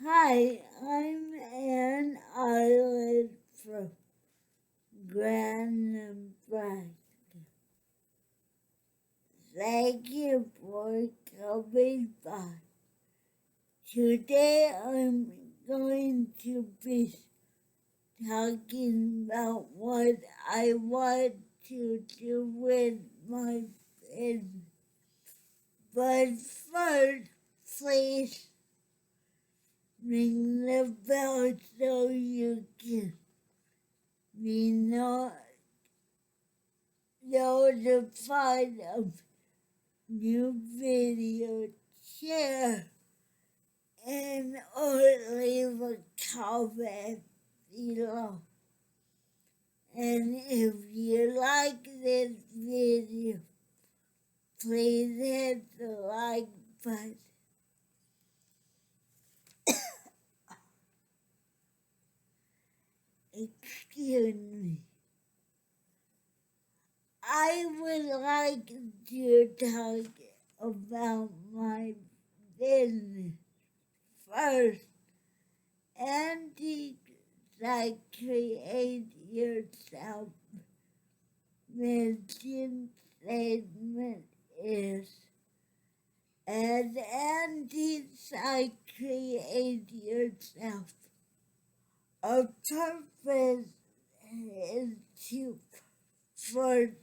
Hi, I'm Ann. I live from Grand Nebraska. Thank you for coming by. Today I'm going to be talking about what I want to do with my business. But first, please ring the bell so you can be notified of new videos. Share and or leave a comment below. And if you like this video, please hit the like button. Excuse me. I would like to talk about my business first. Auntie Sykes Create Yourself mission statement is, as Auntie Sykes Create Yourself, our purpose is to serve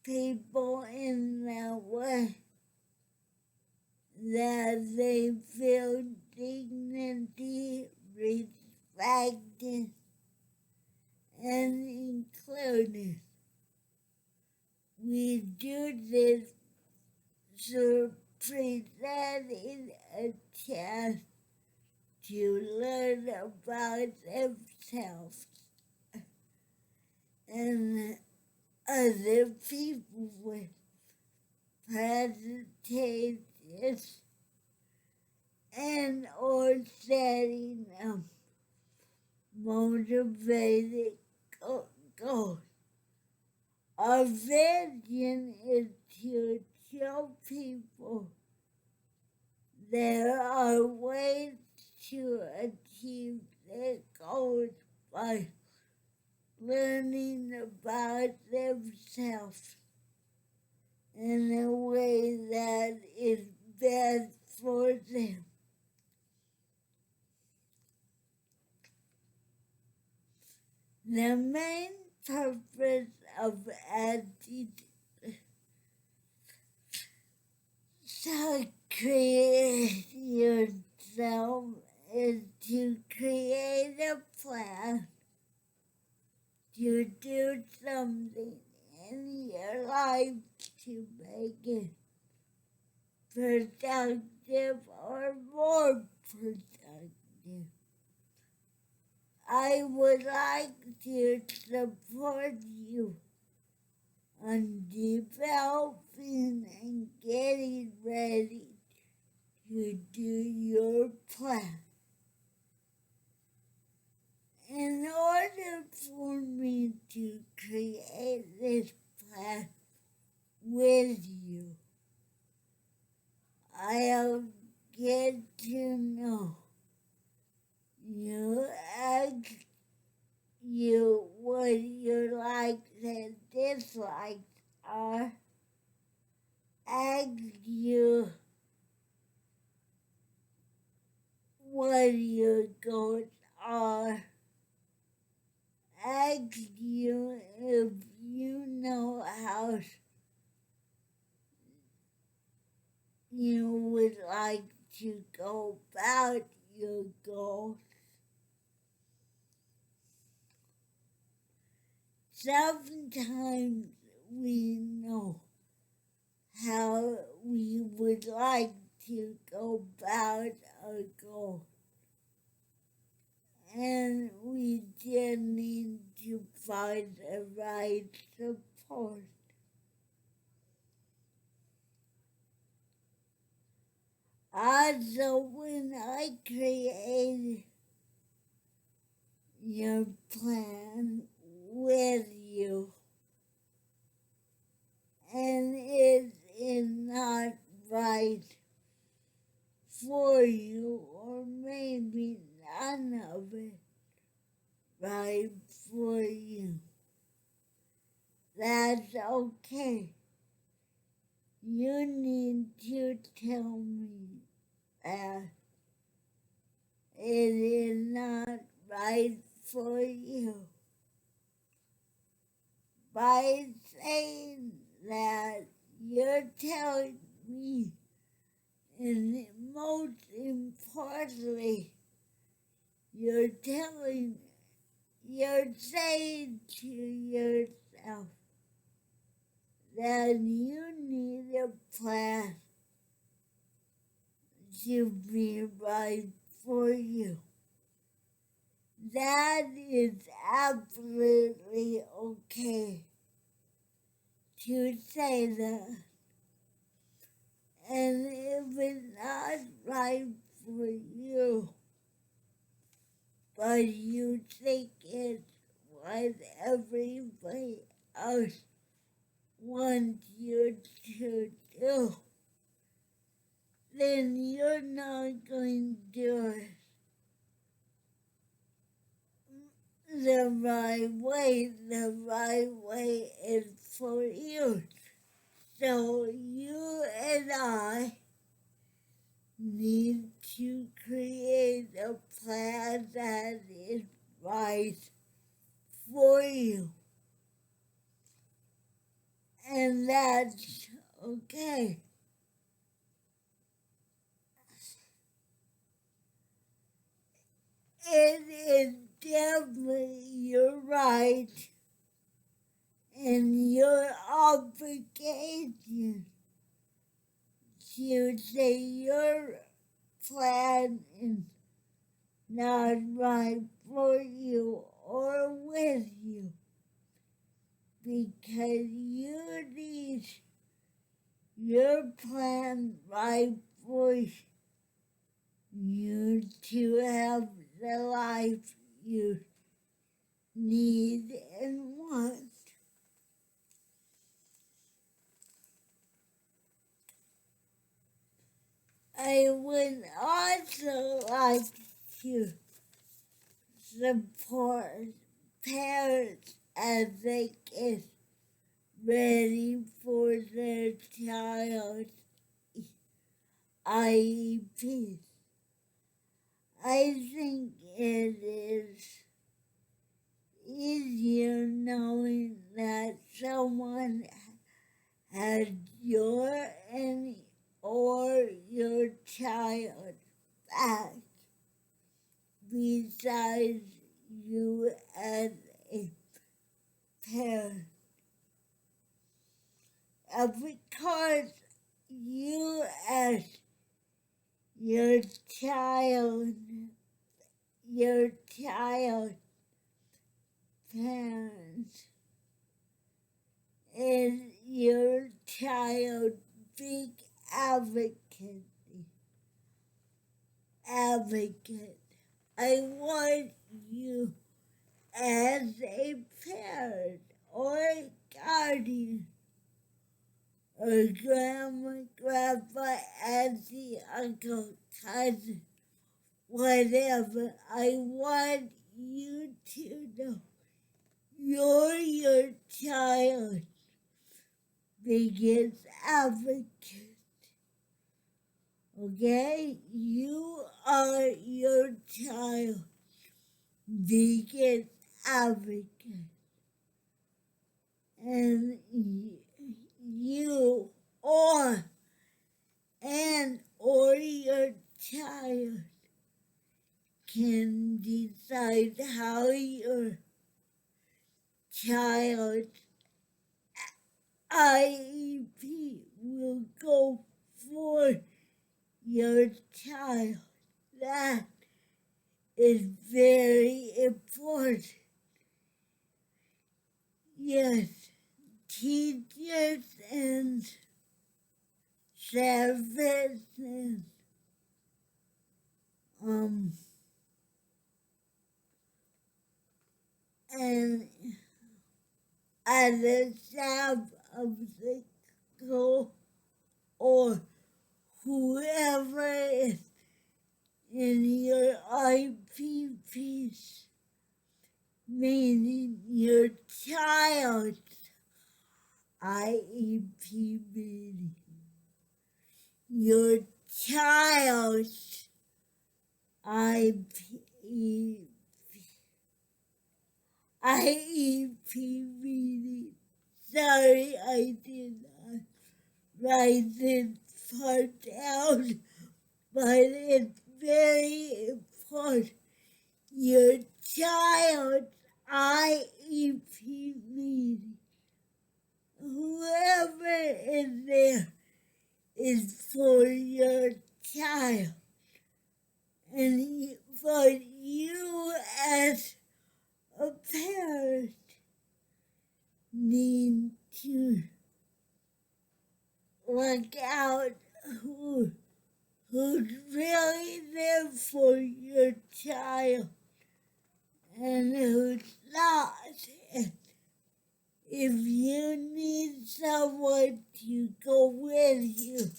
people in that way that they feel dignity, respected, and included. We do this through presenting a chance to learn about themselves and other people with presentations and or setting up motivated goals. Our vision is to show people there are ways to achieve their goals by learning about themselves in a way that is best for them. The main purpose of Auntie Sykes Create Yourself is to create a plan to do something in your life to make it productive or more productive. I would like to support you on developing and getting ready to do your plan. In order for me to create this plan with you, I'll get to know you, ask you what your likes and dislikes are, ask you what your goals are, ask you if you know how you would like to go about your goals. Sometimes we know how we would like to go about our goals, and we just need to find the right support. Also, when I created your plan with you, and it is not right okay, you need to tell me that it is not right for you. By saying that, you're telling me, and most importantly, you're saying to yourself that you need a plan to be right for you. That is absolutely okay to say that. And if it's not right for you, but you think it's what everybody else wants you to do, then you're not going to do it the right way. The right way is for you. So you and I need to create a plan that is right for you. And that's okay. It is definitely your right and your obligation to say your plan is not right for you or with you, because you need your plan right for you to have the life you need and want. I would also like to support parents as they get ready for their child's IEP. I think it is easier knowing that someone has your or your child back besides you as a parent. Because you as your child parents is your child big advocate. I want you as a parent or a guardian or grandma, grandpa, auntie, uncle, cousin, whatever. I want you to know you're your child's biggest advocate. Okay? You are your child's biggest advocate. And you or your child can decide how your child's IEP will go for your child. That is very important. Yes, teachers and services and at the staff of the school or whoever is in your IPPs, meaning your child's IEP meeting. Your child's IEP meeting. Sorry, I did not write this part down, but it's very important. Your child's IEP meeting. Whoever is there is for your child. And for you as a parent need to look out who's really there for your child and who's not. And if you need someone to go with you,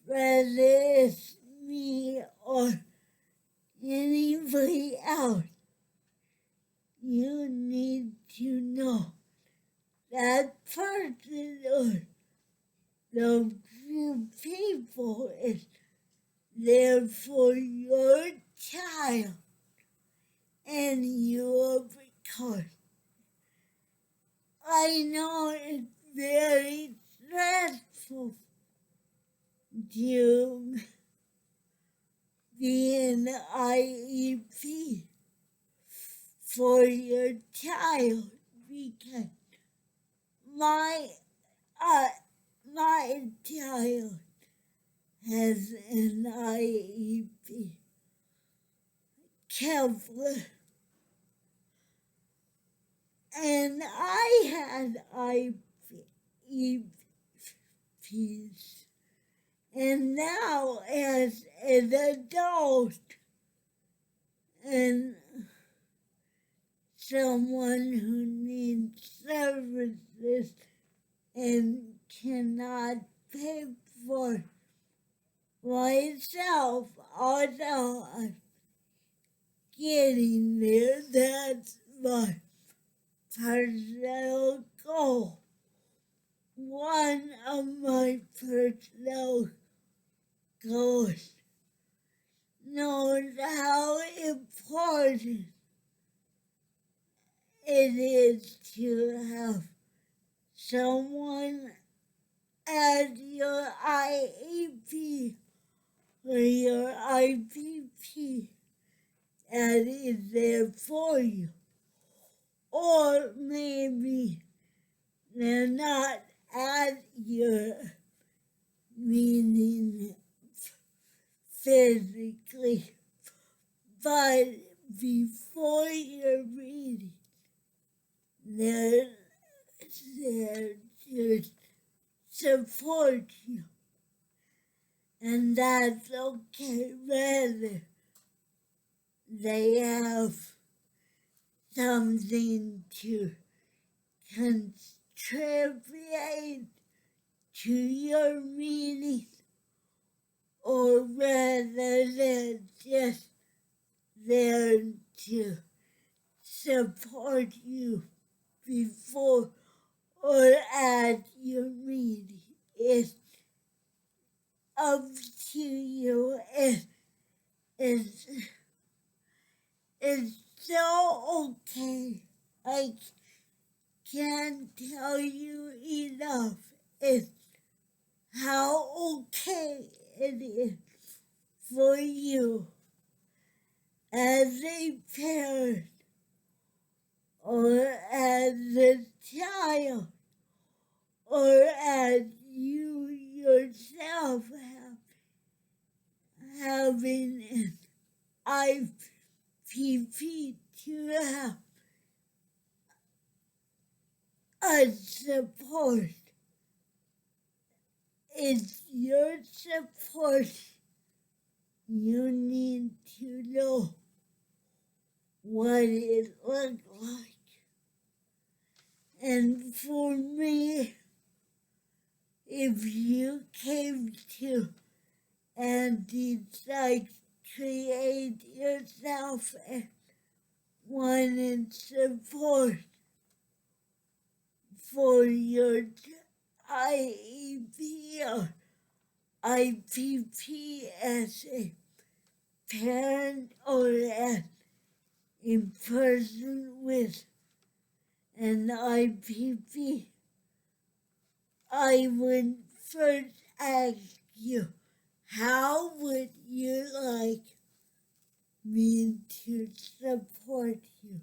whether it's me or anybody else, you need to know that person or the few people is there for your child and your because I know it's very stressful to be an IEP for your child because my child has an IEP counselor, and I had IEPs, and now as an adult and someone who needs services and cannot pay for myself, although I'm getting there. That's my personal goal. One of my personal goals knows how important it is to have someone as your IEP or your IPP that is there for you. Or maybe they're not at your meeting physically, but before your meeting, they're there to support you. And that's okay whether they have something to contribute to your meeting or whether they're just there to support you before or at your meeting. It's up to you. It's so okay. I can't tell you enough. It's how okay it is for you as a parent or as a child or as you yourself having an IPP to have a support. It's your support. You need to know what it looks like. And for me, if you came to Auntie Sykes Create Yourself and wanted support for your IEP or IPP as a parent or as a person with an IPP, I would first ask you, how would you like me to support you?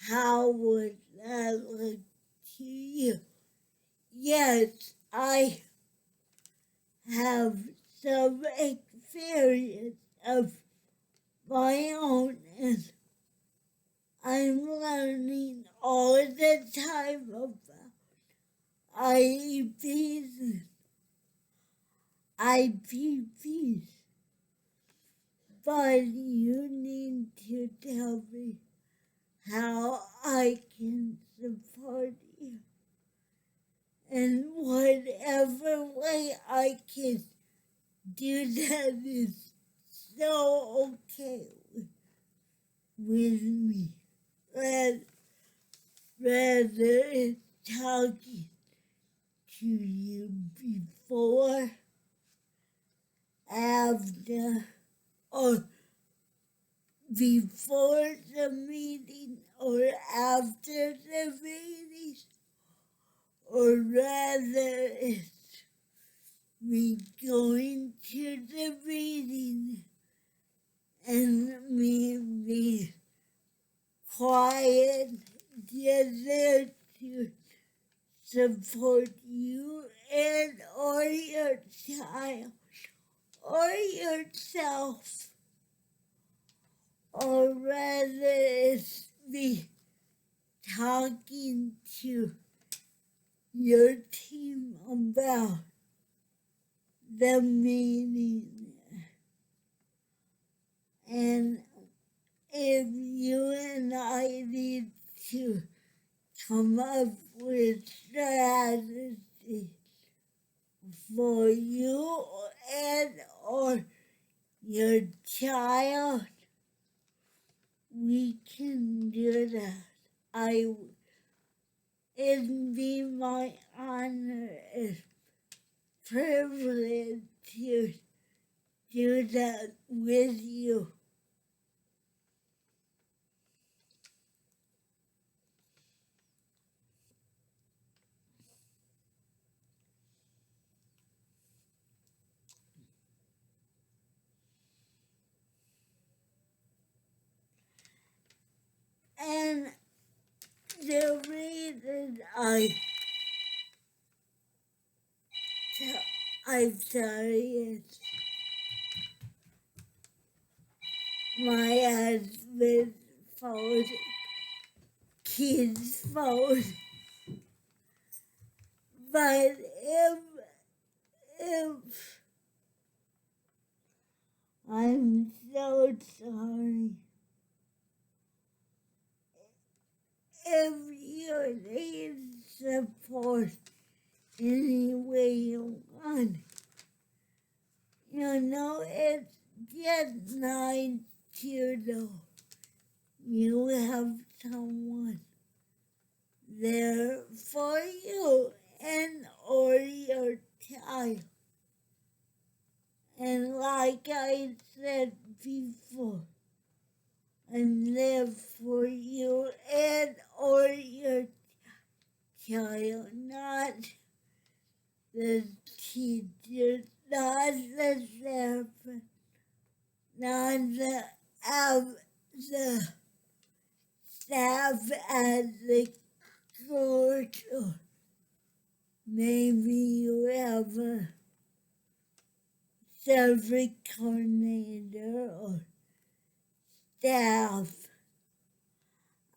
How would that look to you? Yes, I have some experience of my own, and I'm learning all the time about IEPs and IPPs. But you need to tell me how I can support you. And whatever way I can do that is so okay with me. Rather it's talking to you before, after, or before the meeting or after the meeting, or rather it's me going to the meeting and me being quiet, just there to support you and or your child or yourself, or rather it's me talking to your team about the meeting. And if you and I need to come up with strategy for you and or your child, we can do that. It'd be my honor and privilege to do that with you. And the reason I'm sorry, it's my husband's phone, kid's phone. But if I'm so sorry. If you need support any way you want, it's just nice to know you have someone there for you and or your child. And like I said before, I'm there for you and or your child, not the teacher, not the therapist, not the staff at the court, or maybe you have a service coordinator or staff.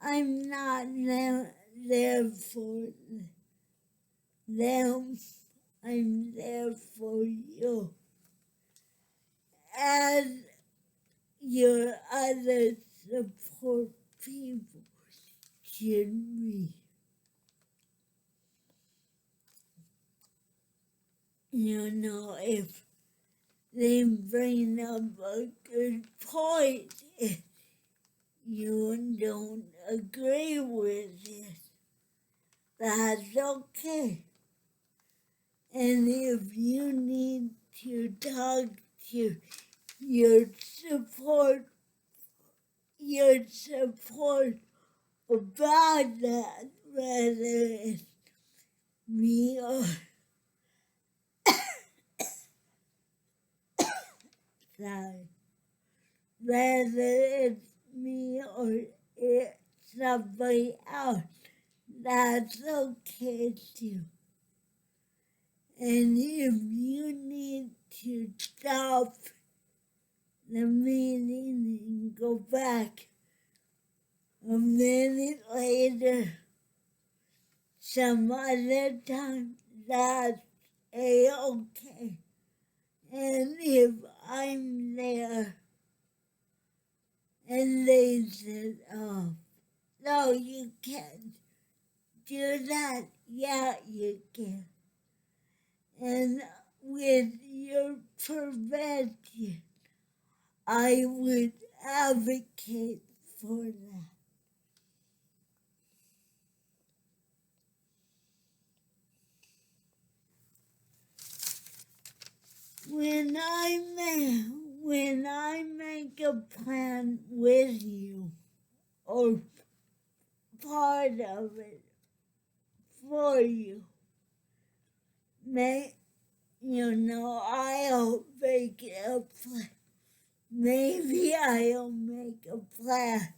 I'm not there for them. I'm there for you. And your other support people should be. If they bring up a good point, if you don't agree with it, that's okay. And if you need to talk to your support about that, whether it's me or sorry, whether it's me or it's somebody else, that's okay too. And if you need to stop the meeting and go back a minute later, some other time, that's a-okay. And if I'm there and they said, oh, no, you can't do that, yeah, you can. And with your prevention, I would advocate for that. When I make a plan with you, or part of it for you, I'll make a plan. Maybe I'll make a plan,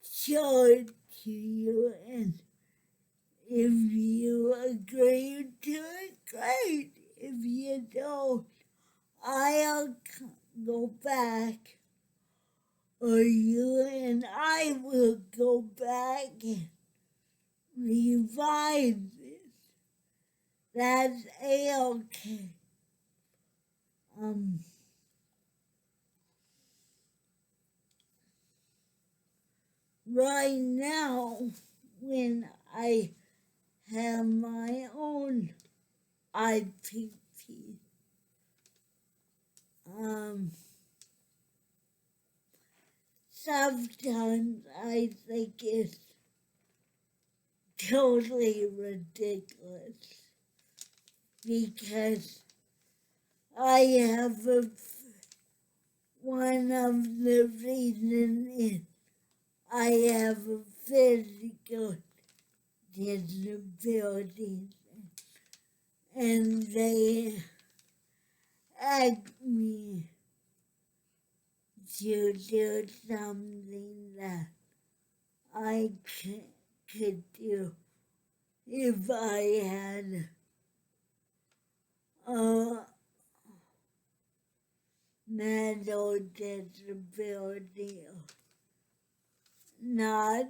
show it to you, and if you agree to it, great. If you don't, I'll go back, or you and I will go back and revise it. That's a-okay. Right now, when I have my own IPP, sometimes I think it's totally ridiculous because I have one of the reasons is I have a physical disability, and they asked me to do something that I could do if I had a mental disability, not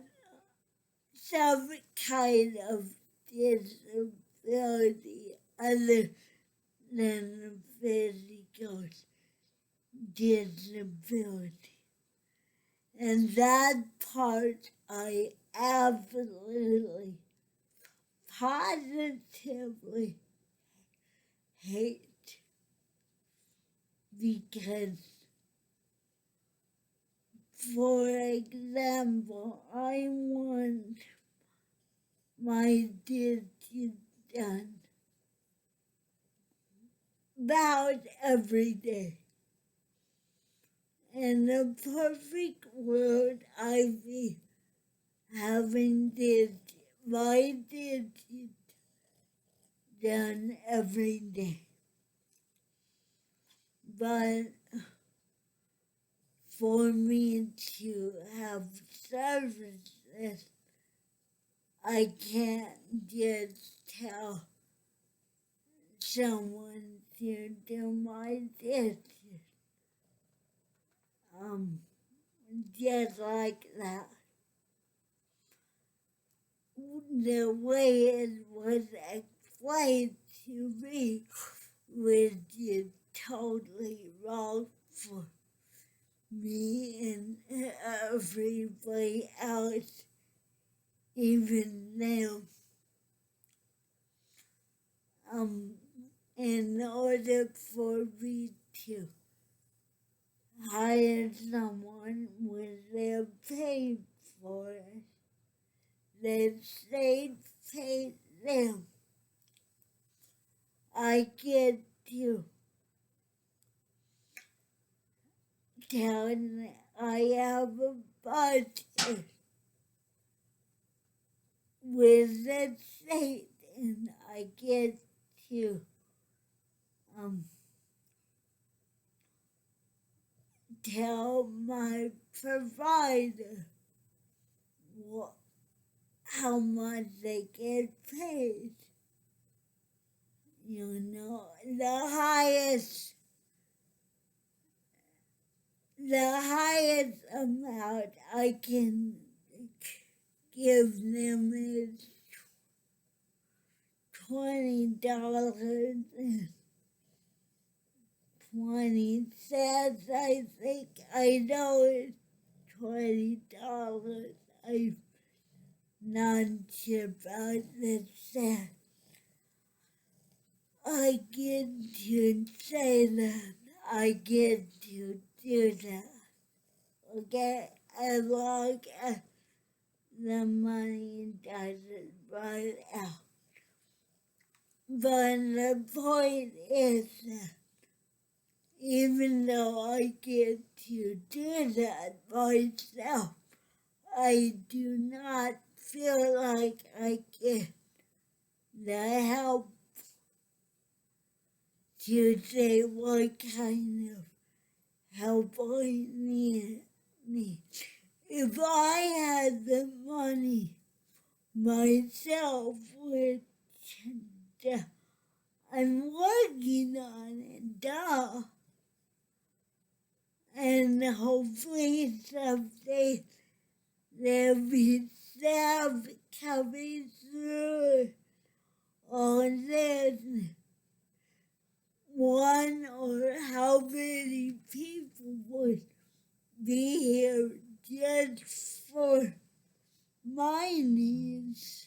some kind of disability other than physical disability. And that part I absolutely, positively hate, because, for example, I want my dishes done about every day. In a perfect world, I'd be having my dishes done every day. But for me to have services, I can't just tell someone to do my dishes. Just like that. The way it was explained to me was just totally wrong for me and everybody else, even them. In order for me to hire someone when they're paid for it, then they pay them. I get to tell them I have a budget with the state, and I get to tell my provider how much they get paid. You know, the highest amount I can give them is $20.20. I think I know it's $20. I'm not sure about the cent. I get to say that. I get to do that. Okay, as long as the money doesn't run out. But the point is that even though I get to do that myself, I do not feel like I get the help to say what kind of help I need. If I had the money myself, which I'm working on it, and hopefully someday there'll be staff coming through on this one, or how many people would be here just for my needs.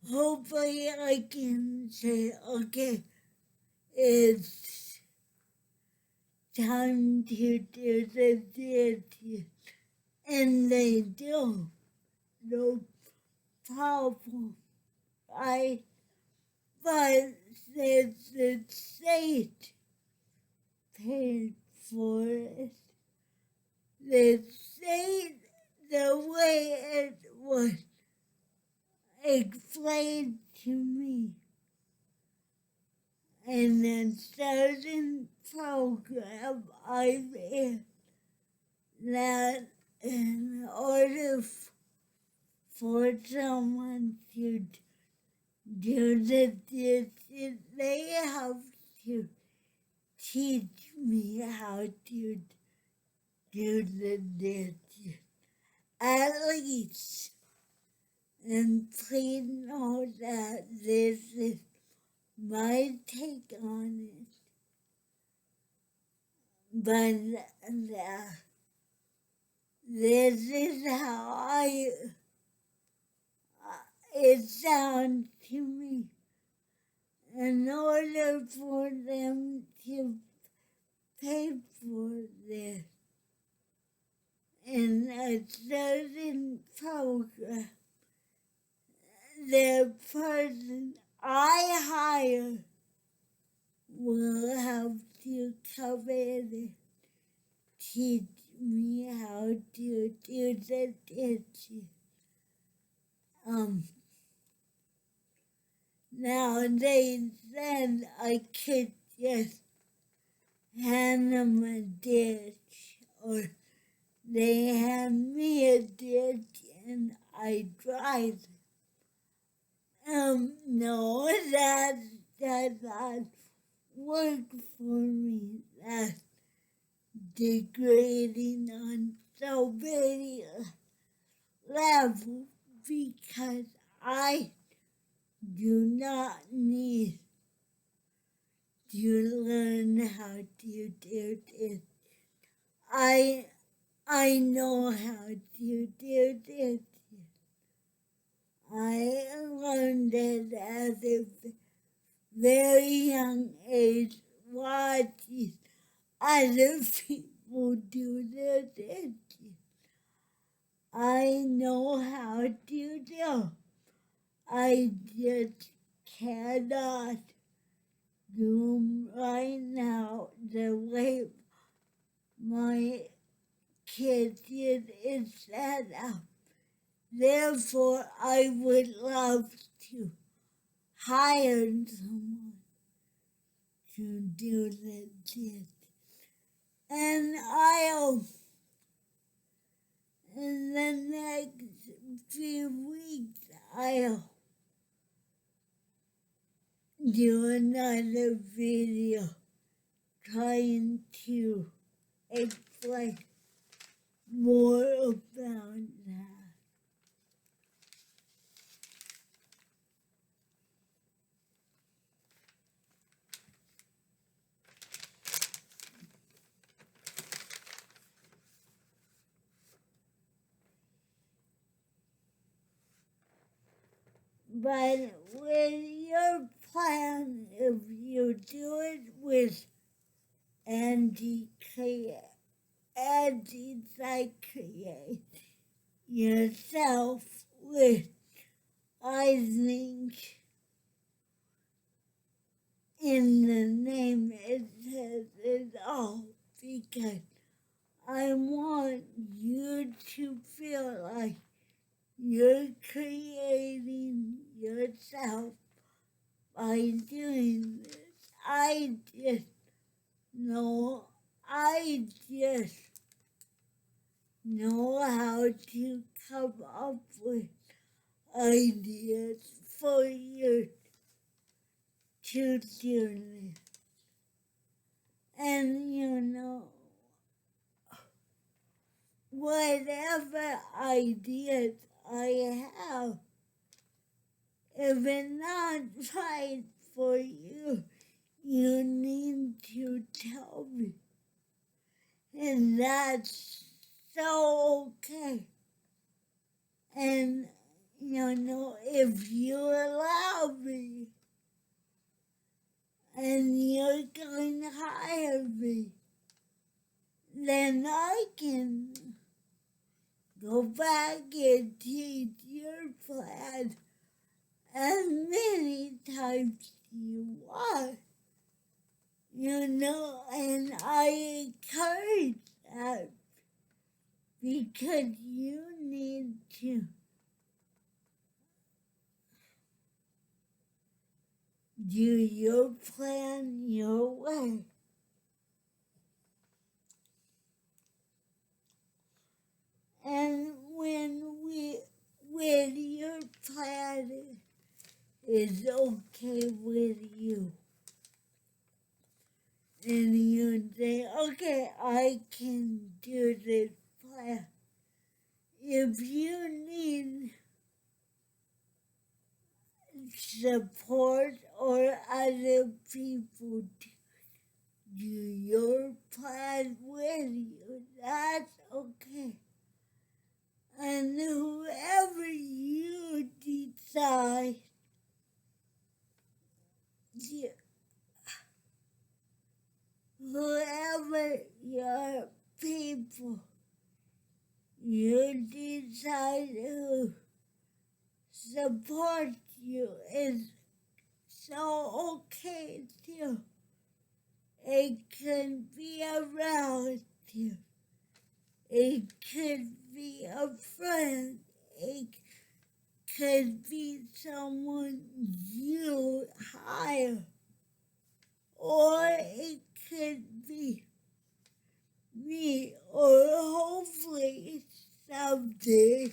Hopefully I can say, okay, it's time to do the dishes, and they do, no problem, right? But since the state paid for it, the state, the way it was explained to me in a certain program I'm in, that in order for someone to do the dishes, they have to teach me how to do the dishes, at least. And please know that this is my take on it. But this is how it sounds to me. In order for them to pay for this in a certain program, the person I hire will have to come in and teach me how to do the dishes. Now they said I could just hand them a dish, or they hand me a dish and I dry them. No, that does not work for me. That's degrading on so many levels, because I do not need to learn how to do this. I know how to do this. I learned it at a very young age, watching other people do this. I know how to do. I just cannot do right now the way my kitchen is set up. Therefore, I would love to hire someone to do the dishes. And I'll, in the next few weeks, I'll do another video trying to explain more about that. But with your plan, if you do it with Auntie Sykes Create Yourself, which I think in the name it says it all, because I want you to feel like you're creating yourself by doing this. I just know how to come up with ideas for you to do this. And whatever ideas I have, if it's not right for you, you need to tell me. And that's so okay. And, if you allow me and you're going to hire me, then I can go back and teach your plan as many times you want. And I encourage that because you need to do your plan your way. And when your plan is okay with you, and you say, okay, I can do this plan. If you need support or other people to do your plan with you, that's okay. And whoever you decide, whoever your people you decide who support you is so okay too. It could be a relative. It could be a friend. It could be someone you hire. Or it could be me, or hopefully someday,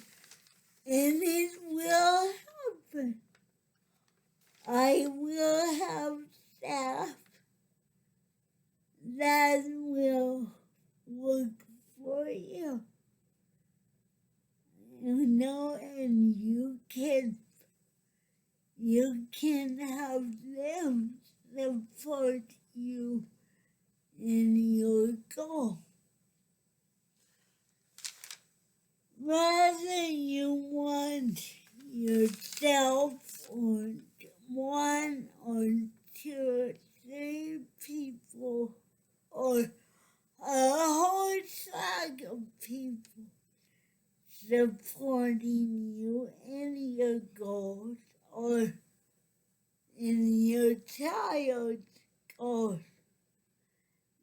and it will happen. I will have staff that will work for you. And you can have them support you in your goal. Whether you want yourself or one or two or three people or a whole slack of people supporting you in your goals or in your child's goals.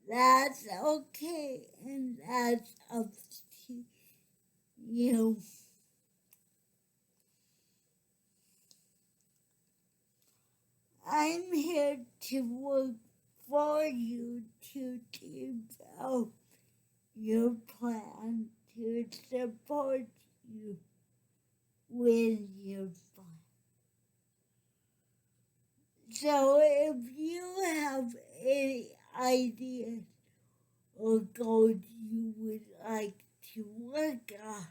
That's okay, and that's up to you. I'm here to work for you to develop your plan, to support you with your plan. So if you have any ideas or goals you would like to work on,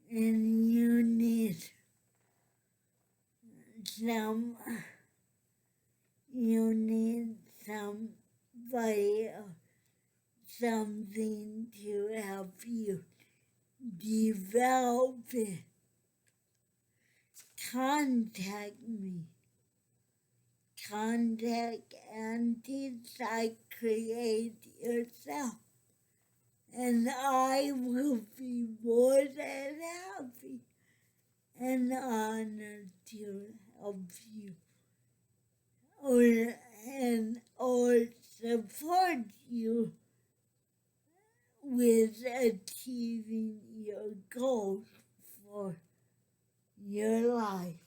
and you need somebody or something to help you develop it, contact me. Contact Auntie Sykes Create Yourself, and I will be more than happy and honored to help you or support you with achieving your goals for your life.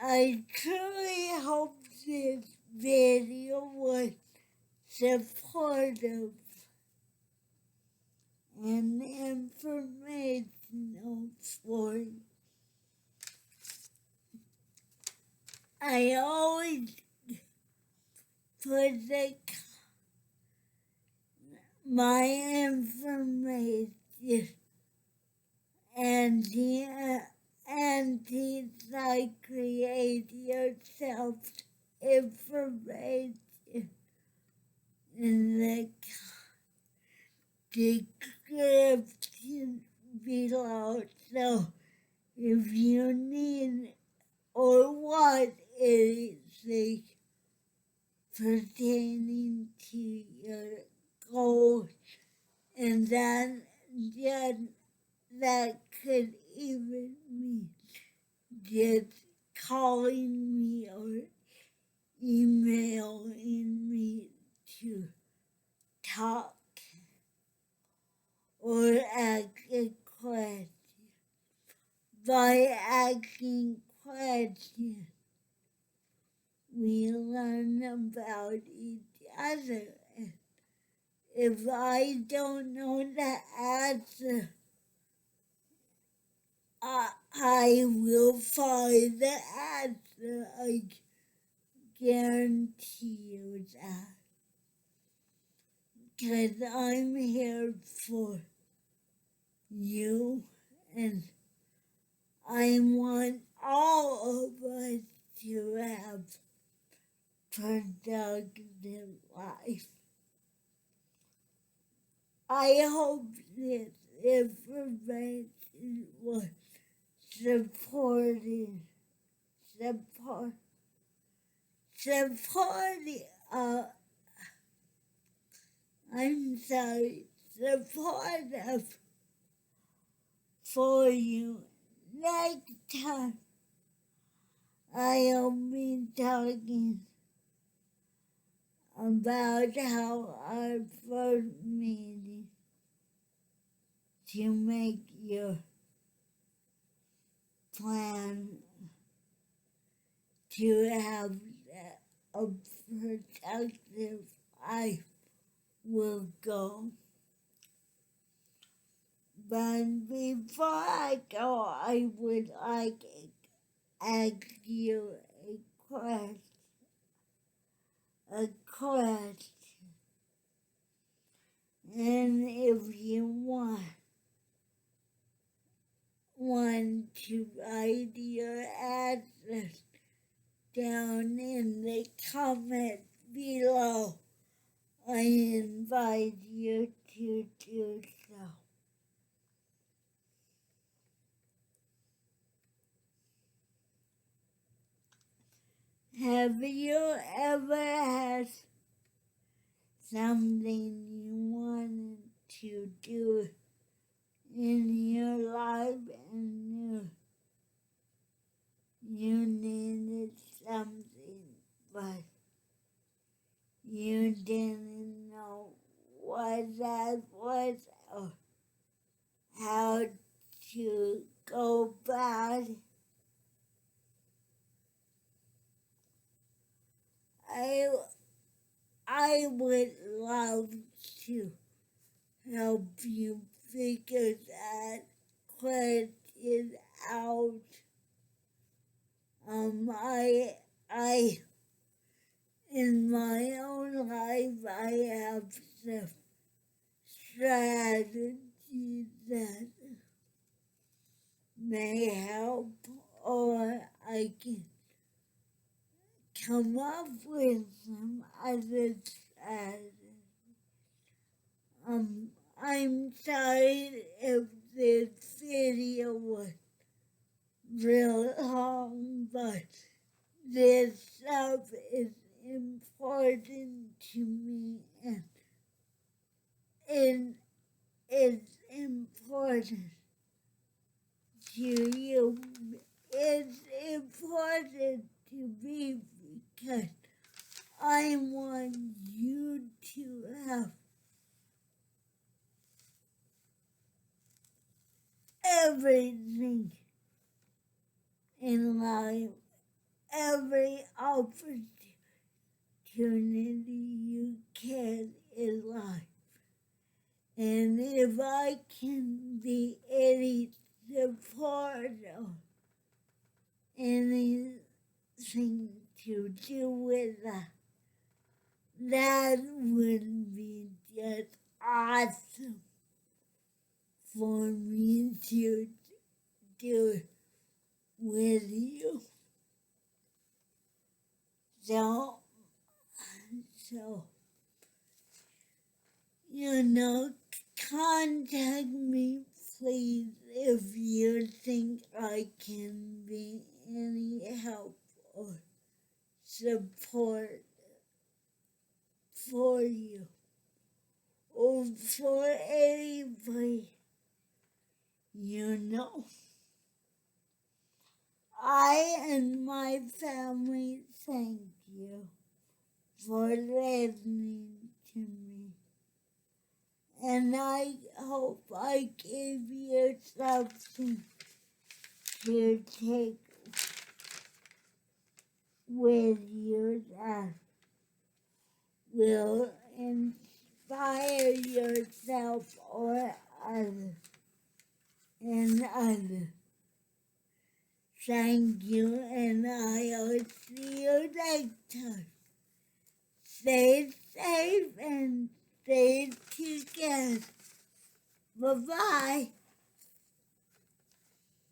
I truly hope this video was supportive and informational for you. I always put my information and the Auntie Sykes Create Yourself information in the description below. So if you need or want anything pertaining to your goals, and that could even mean just calling me or emailing me to talk or ask a question. By asking questions, we learn about each other. If I don't know the answer, I will find the answer. I guarantee you that. Because I'm here for you, and I want all of us to have productive life. I hope this information was supporting, supportive for you. Next time, I'll be talking about how our first meeting to make your plan to have a productive life will go. But before I go, I would like to ask you a question. And if you want to write your answers down in the comments below, I invite you to do so. Have you ever had something you wanted to do in your life and you would love to help you figure that question out. I, in my own life, I have some strategies that may help, or I can come up with some other strategies. I'm sorry if this video was real long, but this stuff is important to me, and it's important to you. It's important to me because I want you to have everything in life, every opportunity you can in life. And if I can be any support or anything to do with that, that would be just awesome for me to do with you. So, contact me, please, if you think I can be any help or support for you or for anybody. I and my family thank you for listening to me. And I hope I gave you something to take with you that will inspire yourself or others and others. Thank you, and I'll see you next time. Stay safe and stay together. Bye-bye.